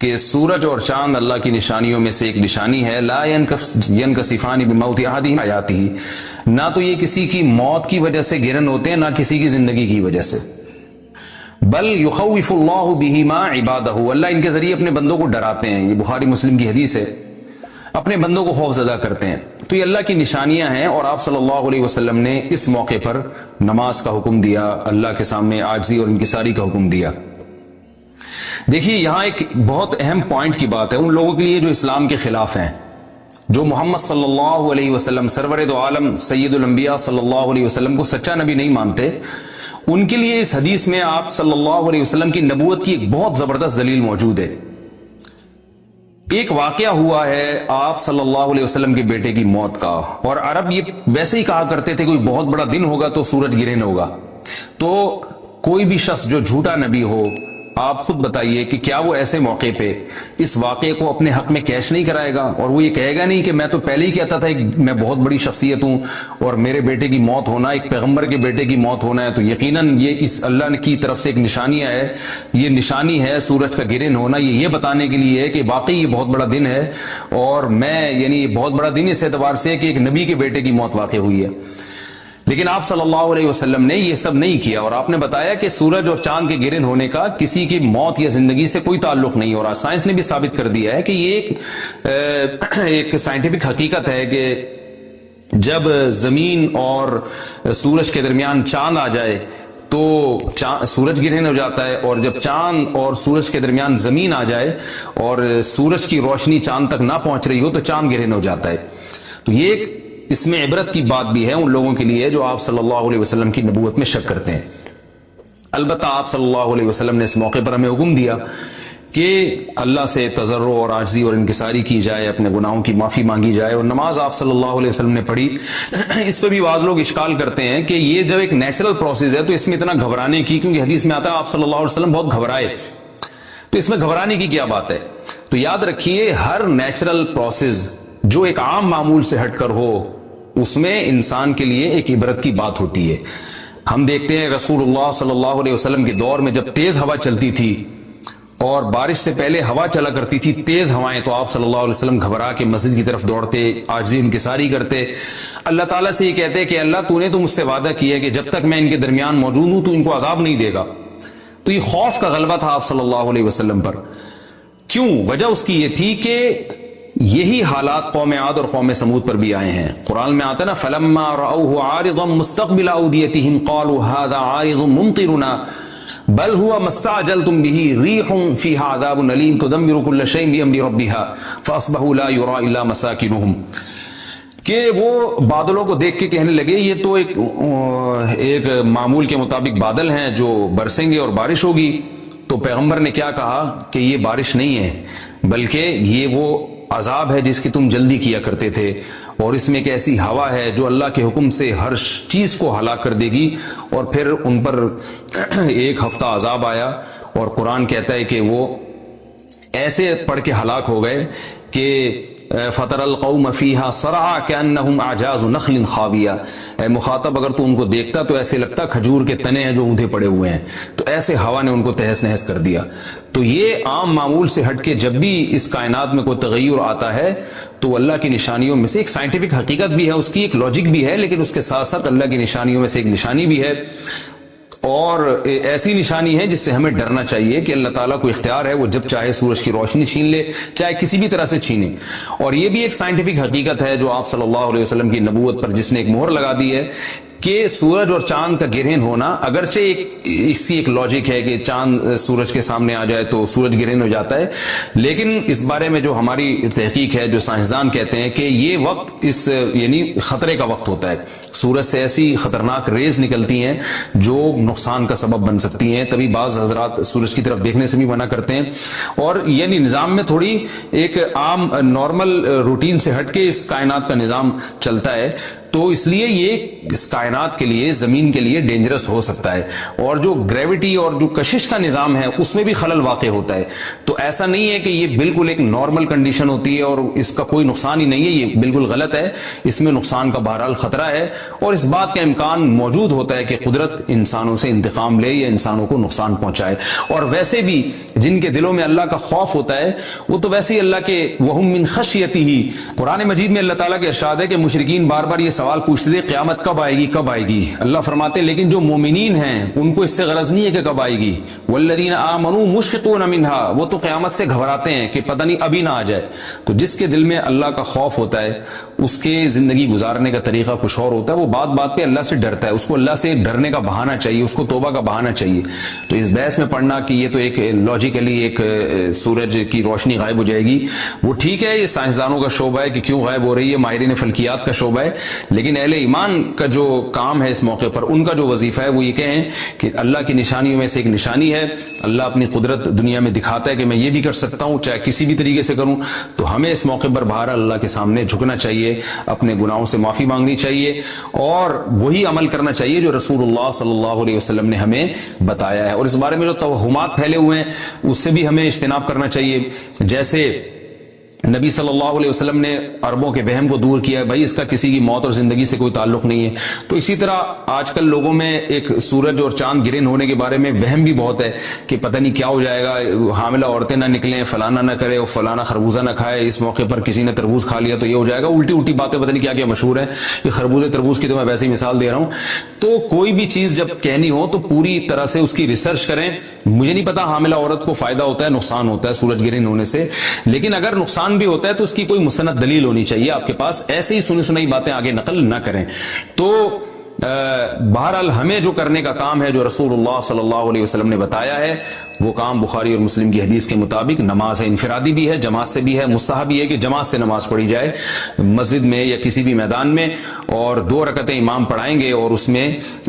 کہ سورج اور چاند اللہ کی نشانیوں میں سے ایک نشانی ہے. لا ينكسفان بموت احدهما حیاته، نہ تو یہ کسی کی موت کی وجہ سے گرن ہوتے ہیں، نہ کسی کی زندگی کی وجہ سے. بل يخوف اللہ بہما عبادہ، اللہ ان کے ذریعے اپنے بندوں کو ڈراتے ہیں. یہ بخاری مسلم کی حدیث ہے، اپنے بندوں کو خوف زدہ کرتے ہیں. تو یہ اللہ کی نشانیاں ہیں، اور آپ صلی اللہ علیہ وسلم نے اس موقع پر نماز کا حکم دیا، اللہ کے سامنے عاجزی اور انکساری کا حکم دیا. دیکھیے یہاں ایک بہت اہم پوائنٹ کی بات ہے ان لوگوں کے لیے جو اسلام کے خلاف ہیں، جو محمد صلی اللہ علیہ وسلم سرور دو عالم سید الانبیاء صلی اللہ علیہ وسلم کو سچا نبی نہیں مانتے. ان کے لیے اس حدیث میں آپ صلی اللہ علیہ وسلم کی نبوت کی ایک بہت زبردست دلیل موجود ہے. ایک واقعہ ہوا ہے آپ صلی اللہ علیہ وسلم کے بیٹے کی موت کا، اور عرب یہ ویسے ہی کہا کرتے تھے کوئی بہت بڑا دن ہوگا تو سورج گرہن ہوگا. تو کوئی بھی شخص جو جھوٹا نبی ہو، آپ خود بتائیے کہ کیا وہ ایسے موقع پہ اس واقعے کو اپنے حق میں کیش نہیں کرائے گا، اور وہ یہ کہے گا نہیں کہ میں تو پہلے ہی کہتا تھا میں بہت بڑی شخصیت ہوں اور میرے بیٹے کی موت ہونا، ایک پیغمبر کے بیٹے کی موت ہونا ہے تو یقیناً یہ اس اللہ کی طرف سے ایک نشانی ہے، یہ نشانی ہے سورج کا گرہن ہونا، یہ بتانے کے لیے ہے کہ واقعی یہ بہت بڑا دن ہے، اور میں یعنی یہ بہت بڑا دن اس اعتبار سے کہ ایک نبی کے بیٹے کی موت واقع ہوئی ہے. لیکن آپ صلی اللہ علیہ وسلم نے یہ سب نہیں کیا، اور آپ نے بتایا کہ سورج اور چاند کے گرہن ہونے کا کسی کی موت یا زندگی سے کوئی تعلق نہیں. اور آج سائنس نے بھی ثابت کر دیا ہے کہ یہ ایک سائنٹیفک حقیقت ہے کہ جب زمین اور سورج کے درمیان چاند آ جائے تو سورج گرہن ہو جاتا ہے، اور جب چاند اور سورج کے درمیان زمین آ جائے اور سورج کی روشنی چاند تک نہ پہنچ رہی ہو تو چاند گرہن ہو جاتا ہے. تو یہ ایک اس میں عبرت کی بات بھی ہے ان لوگوں کے لیے جو آپ صلی اللہ علیہ وسلم کی نبوت میں شک کرتے ہیں. البتہ آپ صلی اللہ علیہ وسلم نے اس موقع پر ہمیں حکم دیا کہ اللہ سے تضرع اور عاجزی اور انکساری کی جائے، اپنے گناہوں کی معافی مانگی جائے. اور نماز آپ صلی اللہ علیہ وسلم نے پڑھی. اس پہ بھی بعض لوگ اشکال کرتے ہیں کہ یہ جب ایک نیچرل پروسیس ہے تو اس میں اتنا گھبرانے کی، کیونکہ حدیث میں آتا ہے آپ صلی اللہ علیہ وسلم بہت گھبرائے، تو اس میں گھبرانے کی کیا بات ہے؟ تو یاد رکھیے ہر نیچرل پروسیس جو ایک عام معمول سے ہٹ کر ہو اس میں انسان کے لیے ایک عبرت کی بات ہوتی ہے. ہم دیکھتے ہیں رسول اللہ صلی اللہ علیہ وسلم کے دور میں جب تیز ہوا چلتی تھی اور بارش سے پہلے ہوا چلا کرتی تھی تیز ہوائیں، تو آپ صلی اللہ علیہ وسلم گھبرا کے مسجد کی طرف دوڑتے، عاجزی انکساری کرتے، اللہ تعالیٰ سے یہ کہتے کہ اللہ تو نے تو مجھ سے وعدہ کیا ہے کہ جب تک میں ان کے درمیان موجود ہوں تو ان کو عذاب نہیں دے گا. تو یہ خوف کا غلبہ تھا آپ صلی اللہ علیہ وسلم پر. کیوں؟ وجہ اس کی یہ تھی کہ یہی حالات قوم عاد اور قوم سمود پر بھی آئے ہیں. قرآن میں آتا ہے نا فلما رأوه عارضا مستقبل اوديتهم قالوا هذا عارض ممطرنا بل هو ما استعجلتم به ريح فيها عذاب أليم تدمر كل شيء بأمر ربها فأصبحوا لا يرى إلا مساكنهم. کہ وہ بادلوں کو دیکھ کے کہنے لگے یہ تو ایک معمول کے مطابق بادل ہیں جو برسیں گے اور بارش ہوگی. تو پیغمبر نے کیا کہا کہ یہ بارش نہیں ہے بلکہ یہ وہ عذاب ہے جس کی تم جلدی کیا کرتے تھے، اور اس میں ایک ایسی ہوا ہے جو اللہ کے حکم سے ہر چیز کو ہلاک کر دے گی. اور پھر ان پر ایک ہفتہ عذاب آیا، اور قرآن کہتا ہے کہ وہ ایسے پڑھ کے ہلاک ہو گئے کہ فَتَرَى الْقَوْمَ فِيهَا صَرْعَىٰ كَأَنَّهُمْ أَعْجَازُ نَخْلٍ خَاوِيَةٍ. اے مخاطب اگر تو ان کو دیکھتا تو ایسے لگتا کھجور کے تنے ہیں جو اونھے پڑے ہوئے ہیں. تو ایسے ہوا نے ان کو تہس نہس کر دیا. تو یہ عام معمول سے ہٹ کے جب بھی اس کائنات میں کوئی تغیر آتا ہے تو اللہ کی نشانیوں میں سے ایک سائنٹیفک حقیقت بھی ہے، اس کی ایک لاجک بھی ہے، لیکن اس کے ساتھ ساتھ اللہ کی نشانیوں میں سے ایک نشانی بھی ہے، اور ایسی نشانی ہے جس سے ہمیں ڈرنا چاہیے کہ اللہ تعالیٰ کو اختیار ہے، وہ جب چاہے سورج کی روشنی چھین لے، چاہے کسی بھی طرح سے چھینے. اور یہ بھی ایک سائنٹیفک حقیقت ہے جو آپ صلی اللہ علیہ وسلم کی نبوت پر جس نے ایک مہر لگا دی ہے کہ سورج اور چاند کا گرہن ہونا، اگرچہ اس کی ایک لاجک ہے کہ چاند سورج کے سامنے آ جائے تو سورج گرہن ہو جاتا ہے، لیکن اس بارے میں جو ہماری تحقیق ہے، جو سائنسدان کہتے ہیں کہ یہ وقت اس یعنی خطرے کا وقت ہوتا ہے. سورج سے ایسی خطرناک ریز نکلتی ہیں جو نقصان کا سبب بن سکتی ہیں. تبھی بعض حضرات سورج کی طرف دیکھنے سے بھی منع کرتے ہیں. اور یعنی نظام میں تھوڑی ایک عام نارمل روٹین سے ہٹ کے اس کائنات کا نظام چلتا ہے. تو اس لیے یہ اس کائنات کے لیے، زمین کے لیے ڈینجرس ہو سکتا ہے، اور جو گریوٹی اور جو کشش کا نظام ہے اس میں بھی خلل واقع ہوتا ہے. تو ایسا نہیں ہے کہ یہ بالکل ایک نارمل کنڈیشن ہوتی ہے اور اس کا کوئی نقصان ہی نہیں ہے، یہ بالکل غلط ہے. اس میں نقصان کا بہرحال خطرہ ہے، اور اس بات کا امکان موجود ہوتا ہے کہ قدرت انسانوں سے انتقام لے یا انسانوں کو نقصان پہنچائے. اور ویسے بھی جن کے دلوں میں اللہ کا خوف ہوتا ہے وہ تو ویسے ہی اللہ کے وہم من خشیتہ، قرآن مجید میں اللہ تعالیٰ کے ارشاد ہے کہ مشرکین بار بار یہ سوال پوچھتے تھے قیامت کب آئے گی کب آئے گی. اللہ فرماتے ہیں لیکن جو مومنین ہیں ان کو اس سے غرض نہیں ہے کہ کب آئے گی. والذین آمنوا مشفقون منہا، وہ تو قیامت سے گھبراتے ہیں کہ پتہ نہیں ابھی نہ آ جائے. تو جس کے دل میں اللہ کا خوف ہوتا ہے اس کے زندگی گزارنے کا طریقہ کچھ اور ہوتا ہے، وہ بات بات پہ اللہ سے ڈرتا ہے، اس کو اللہ سے ڈرنے کا بہانہ چاہیے، اس کو توبہ کا بہانہ چاہیے. تو اس بحث میں پڑھنا کہ یہ تو ایک لاجیکلی ایک سورج کی روشنی غائب ہو جائے گی، وہ ٹھیک ہے، یہ سائنسدانوں کا شعبہ ہے کہ کیوں غائب ہو رہی ہے، ماہرین فلکیات کا شعبہ ہے. لیکن اہل ایمان کا جو کام ہے اس موقع پر، ان کا جو وظیفہ ہے وہ یہ کہیں کہ اللہ کی نشانیوں میں سے ایک نشانی ہے، اللہ اپنی قدرت دنیا میں دکھاتا ہے کہ میں یہ بھی کر سکتا ہوں چاہے کسی بھی طریقے سے کروں. تو ہمیں اس موقع پر بہر اللہ کے سامنے جھکنا چاہیے، اپنے گناہوں سے معافی مانگنی چاہیے، اور وہی عمل کرنا چاہیے جو رسول اللہ صلی اللہ علیہ وسلم نے ہمیں بتایا ہے. اور اس بارے میں جو توہمات پھیلے ہوئے ہیں اس سے بھی ہمیں اجتناب کرنا چاہیے. جیسے نبی صلی اللہ علیہ وسلم نے عربوں کے وہم کو دور کیا ہے، بھائی اس کا کسی کی موت اور زندگی سے کوئی تعلق نہیں ہے. تو اسی طرح آج کل لوگوں میں ایک سورج اور چاند گرہن ہونے کے بارے میں وہم بھی بہت ہے کہ پتہ نہیں کیا ہو جائے گا، حاملہ عورتیں نہ نکلیں، فلانا نہ کرے اور فلانا خربوزہ نہ کھائے، اس موقع پر کسی نے تربوز کھا لیا تو یہ ہو جائے گا. الٹی الٹی باتیں پتہ نہیں کیا کیا مشہور ہیں. یہ خربوزے تربوز کی تو میں ویسے ہی مثال دے رہا ہوں. تو کوئی بھی چیز جب کہنی ہو تو پوری طرح سے اس کی ریسرچ کریں. مجھے نہیں پتا حاملہ عورت کو فائدہ ہوتا ہے نقصان ہوتا ہے سورج گرہن ہونے سے، لیکن اگر نقصان بھی ہوتا ہے تو اس کی کوئی مستند دلیل ہونی چاہیے آپ کے پاس. ایسے ہی سنی سنائی باتیں آگے نقل نہ کریں. تو بہرحال ہمیں جو کرنے کا کام ہے، جو رسول اللہ صلی اللہ علیہ وسلم نے بتایا ہے، وہ کام بخاری اور مسلم کی حدیث کے مطابق نماز ہے. انفرادی بھی ہے، جماعت سے بھی ہے. مستحب یہ ہے کہ جماعت سے نماز پڑھی جائے مسجد میں یا کسی بھی میدان میں، اور 2 رکعتیں امام پڑھائیں گے، اور اس میں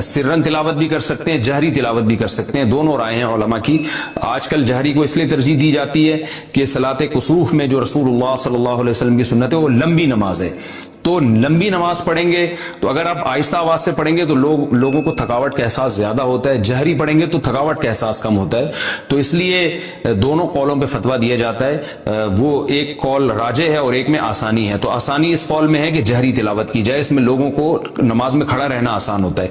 سرن تلاوت بھی کر سکتے ہیں، جہری تلاوت بھی کر سکتے ہیں. دونوں رائے ہیں علماء کی. آج کل جہری کو اس لیے ترجیح دی جاتی ہے کہ صلاۃ کسوف میں جو رسول اللہ صلی اللہ علیہ وسلم کی سنت ہے وہ لمبی نماز ہے. تو لمبی نماز پڑھیں گے تو اگر آپ آہستہ آواز سے پڑھیں گے تو لوگوں کو تھکاوٹ کا احساس زیادہ ہوتا ہے، جہری پڑھیں گے تو تھکاوٹ کا احساس کم ہوتا ہے. تو اس لیے دونوں قولوں پہ فتویٰ دیا جاتا ہے. وہ ایک قول راجح ہے اور ایک میں آسانی ہے. تو آسانی اس قول میں ہے کہ جہری تلاوت کی جائے، اس میں لوگوں کو نماز میں کھڑا رہنا آسان ہوتا ہے.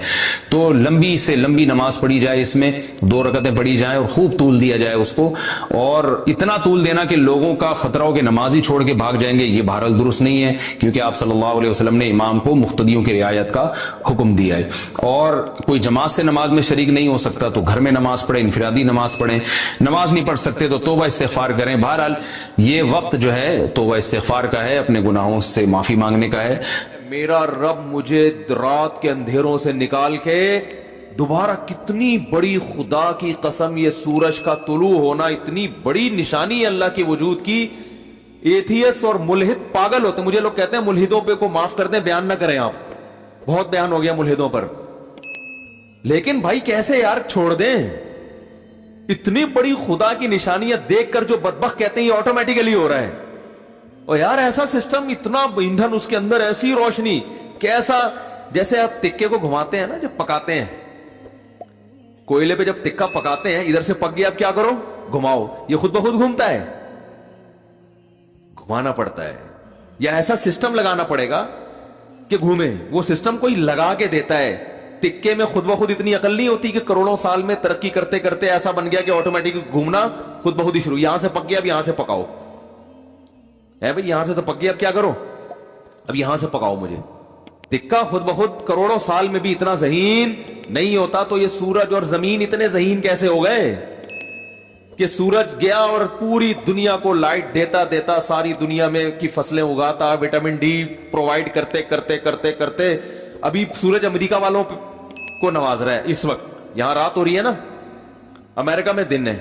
تو لمبی سے لمبی نماز پڑھی جائے، اس میں 2 رکعتیں پڑھی جائیں اور خوب طول دیا جائے اس کو، اور اتنا طول دینا کہ لوگوں کا خطرہ ہو کہ نماز ہی چھوڑ کے بھاگ جائیں گے. یہ بہرحال درست نہیں ہے، کیونکہ آپ صلی اللہ علیہ وسلم نے امام کو مقتدیوں کی رعایت کا حکم دیا ہے. اور کوئی جماعت سے نماز میں شریک نہیں ہو سکتا تو گھر میں نماز پڑھیں، انفرادی نماز پڑھیں. نماز نہیں پڑھ سکتے تو توبہ استغفار کریں. بہرحال یہ وقت جو ہے توبہ استغفار کا ہے، اپنے گناہوں سے معافی مانگنے کا ہے. میرا رب مجھے رات کے اندھیروں سے نکال کے دوبارہ، کتنی بڑی خدا کی قسم، یہ سورج کا طلوع ہونا اتنی بڑی نشانی ہے اللہ کی وجود کی. ایتھیس اور ملحد پاگل ہوتے ہیں. مجھے لوگ کہتے ہیں ملحدوں پہ کو معاف کر دیں، بیان نہ کریں آپ، بہت بیان ہو گیا ملحدوں پر. لیکن بھائی کیسے یار چھوڑ دیں؟ اتنی بڑی خدا کی نشانیاں دیکھ کر جو بدبخت کہتے ہیں یہ آٹومیٹیکلی ہو رہا ہے. اور یار ایسا سسٹم، اتنا ایندھن اس کے اندر، ایسی روشنی، کیسا، جیسے آپ تکے کو گھماتے ہیں نا جب پکاتے ہیں، کوئلے پہ جب تکا پکاتے ہیں، ادھر سے پک گیا، اب کیا کرو؟ گھماؤ. یہ خود بخود گھومتا ہے؟ گھمانا پڑتا ہے، یا ایسا سسٹم لگانا پڑے گا کہ گھومے. وہ سسٹم کوئی لگا کے دیتا ہے. تکے میں خود بخود اتنی عقل نہیں ہوتی کہ کروڑوں سال میں ترقی کرتے کرتے ایسا بن گیا کہ آٹومیٹک گھومنا خود بخود ہی شروع. یہاں سے پک گیا، اب یہاں سے پکاؤ. ہے بھائی یہاں سے تو پک گیا، اب کیا کرو؟ اب یہاں سے پکاؤ مجھے. تکا خود بخود کروڑوں سال میں بھی اتنا ذہین نہیں ہوتا. تو یہ سورج اور زمین اتنے ذہین کیسے ہو گئے کہ سورج گیا اور پوری دنیا کو لائٹ دیتا دیتا ساری دنیا میں کی فصلیں اگاتا، وٹامن ڈی پرووائڈ کرتے کرتے کرتے کرتے ابھی سورج امریکہ والوں کو نواز رہا ہے. اس وقت یہاں رات ہو رہی ہے نا، امریکہ میں دن ہے.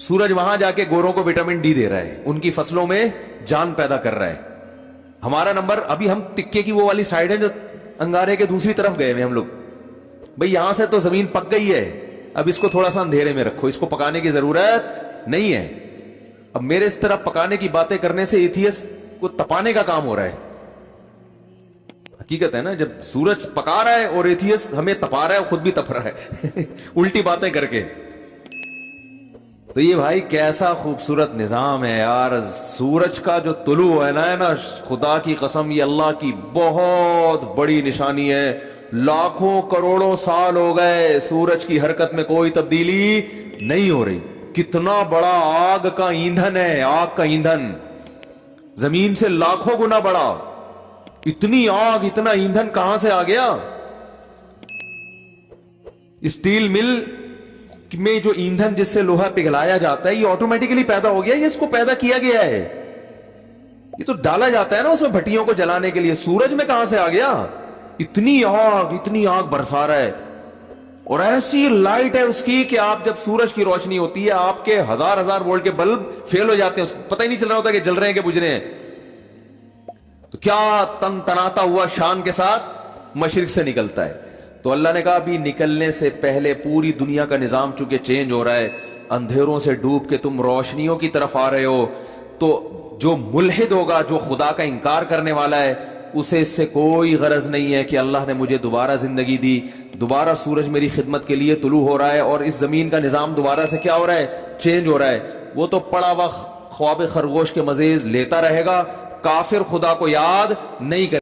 سورج وہاں جا کے گوروں کو وٹامن ڈی دے رہا ہے، ان کی فصلوں میں جان پیدا کر رہا ہے. ہمارا نمبر ابھی، ہم تکے کی وہ والی سائڈ ہے جو انگارے کے دوسری طرف گئے ہوئے ہم لوگ. بھئی یہاں سے تو زمین پک گئی ہے، اب اس کو تھوڑا سا اندھیرے میں رکھو، اس کو پکانے کی ضرورت نہیں ہے. اب میرے اس طرح پکانے کی باتیں کرنے سے ایتھیس کو تپانے کا کام ہو رہا ہے. حقیقت ہے نا, جب سورج پکا رہا ہے اور ایتھیسٹ ہمیں تپا رہا ہے, خود بھی تپ رہا ہے الٹی باتیں کر کے. تو یہ بھائی کیسا خوبصورت نظام ہے یار. سورج کا جو طلوع ہے نا خدا کی قسم یہ اللہ کی بہت بڑی نشانی ہے. لاکھوں کروڑوں سال ہو گئے سورج کی حرکت میں کوئی تبدیلی نہیں ہو رہی. کتنا بڑا آگ کا ایندھن ہے, آگ کا ایندھن زمین سے لاکھوں گنا بڑا. اتنی آگ اتنا ایندھن کہاں سے آ گیا؟ اسٹیل مل میں جو ایندھن جس سے لوہا پگھلایا جاتا ہے یہ آٹومیٹکلی پیدا ہو گیا, یہ اس کو پیدا کیا گیا ہے, یہ تو ڈالا جاتا ہے نا اس میں بھٹیوں کو جلانے کے لیے. سورج میں کہاں سے آ گیا؟ اتنی آگ برسا رہا ہے, اور ایسی لائٹ ہے اس کی کہ آپ جب سورج کی روشنی ہوتی ہے آپ کے ہزار وولٹ کے بلب فیل ہو جاتے ہیں, پتہ ہی نہیں چل رہا ہوتا کہ جل رہے ہیں کہ بجھ رہے ہیں. تو کیا تن تناتا ہوا شان کے ساتھ مشرق سے نکلتا ہے. تو اللہ نے کہا ابھی نکلنے سے پہلے پوری دنیا کا نظام چونکہ چینج ہو رہا ہے, اندھیروں سے ڈوب کے تم روشنیوں کی طرف آ رہے ہو, تو جو ملحد ہوگا, جو خدا کا انکار کرنے والا ہے, اسے اس سے کوئی غرض نہیں ہے کہ اللہ نے مجھے دوبارہ زندگی دی, دوبارہ سورج میری خدمت کے لیے طلوع ہو رہا ہے اور اس زمین کا نظام دوبارہ سے کیا ہو رہا ہے, چینج ہو رہا ہے. وہ تو پڑا وقت خواب خرگوش کے مزے لیتا رہے گا, کافر خدا کو یاد نہیں کرے.